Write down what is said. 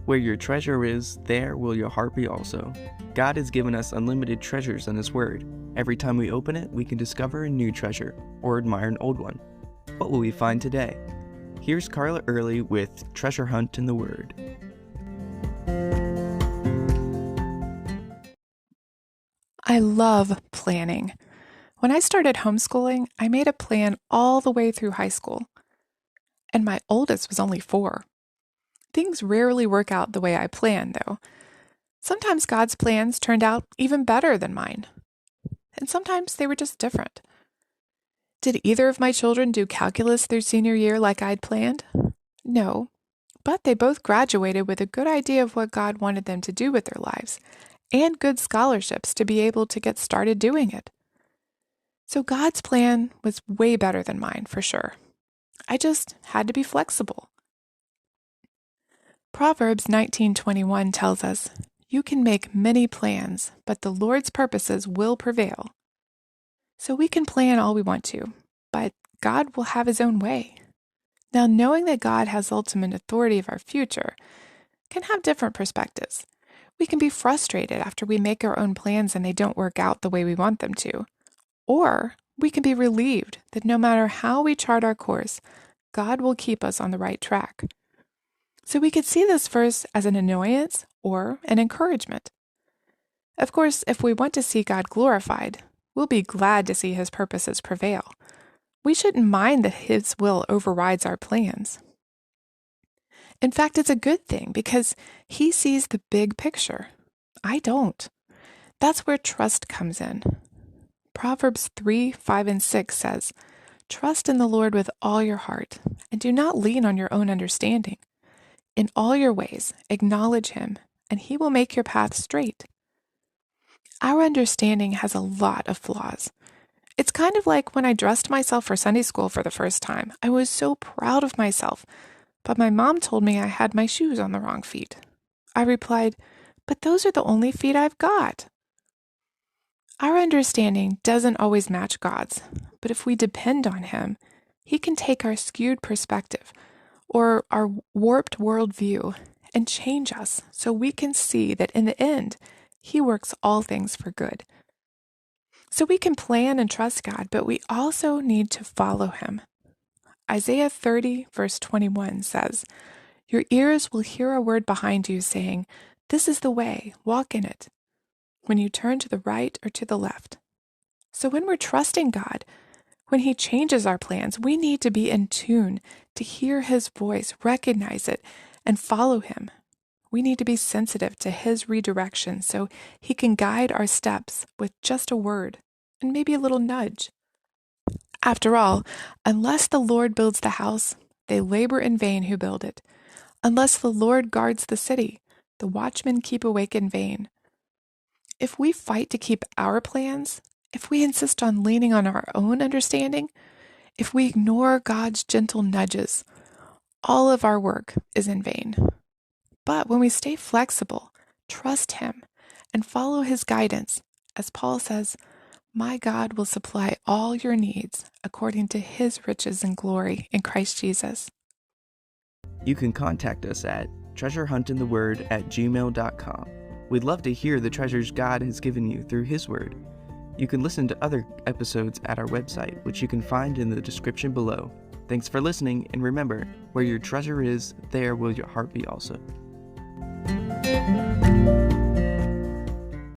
Where your treasure is, there will your heart be also. God has given us unlimited treasures in His Word. Every time we open it, we can discover a new treasure or admire an old one. What will we find today? Here's Carla Early with Treasure Hunt in the Word. I love planning. When I started homeschooling, I made a plan all the way through high school. And my oldest was only 4. Things rarely work out the way I planned, though. Sometimes God's plans turned out even better than mine. And sometimes they were just different. Did either of my children do calculus their senior year like I'd planned? No. But they both graduated with a good idea of what God wanted them to do with their lives, and good scholarships to be able to get started doing it. So God's plan was way better than mine, for sure. I just had to be flexible. Proverbs 19:21 tells us, "You can make many plans, but the Lord's purposes will prevail." So we can plan all we want to, but God will have His own way. Now, knowing that God has ultimate authority of our future can have different perspectives. We can be frustrated after we make our own plans and they don't work out the way we want them to. Or we can be relieved that no matter how we chart our course, God will keep us on the right track. So we could see this verse as an annoyance or an encouragement. Of course, if we want to see God glorified, we'll be glad to see His purposes prevail. We shouldn't mind that His will overrides our plans. In fact, it's a good thing because He sees the big picture. I don't. That's where trust comes in. Proverbs 3:5 and 6 says, "Trust in the Lord with all your heart, and do not lean on your own understanding. In all your ways, acknowledge Him, and He will make your path straight." Our understanding has a lot of flaws. It's kind of like when I dressed myself for Sunday school for the first time. I was so proud of myself, but my mom told me I had my shoes on the wrong feet. I replied, "But those are the only feet I've got." Our understanding doesn't always match God's, but if we depend on Him, He can take our skewed perspective or our warped worldview and change us so we can see that in the end, He works all things for good. So we can plan and trust God, but we also need to follow Him. Isaiah 30, verse 21 says, "Your ears will hear a word behind you saying, 'This is the way, walk in it,' when you turn to the right or to the left." So when we're trusting God, when He changes our plans, we need to be in tune to hear His voice, recognize it, and follow Him. We need to be sensitive to His redirection so He can guide our steps with just a word and maybe a little nudge. After all, unless the Lord builds the house, they labor in vain who build it. Unless the Lord guards the city, the watchmen keep awake in vain. If we fight to keep our plans, if we insist on leaning on our own understanding, if we ignore God's gentle nudges, all of our work is in vain. But when we stay flexible, trust Him, and follow His guidance, as Paul says, "My God will supply all your needs according to His riches and glory in Christ Jesus." You can contact us at treasurehuntintheword@gmail.com. We'd love to hear the treasures God has given you through His Word. You can listen to other episodes at our website, which you can find in the description below. Thanks for listening, and remember, where your treasure is, there will your heart be also.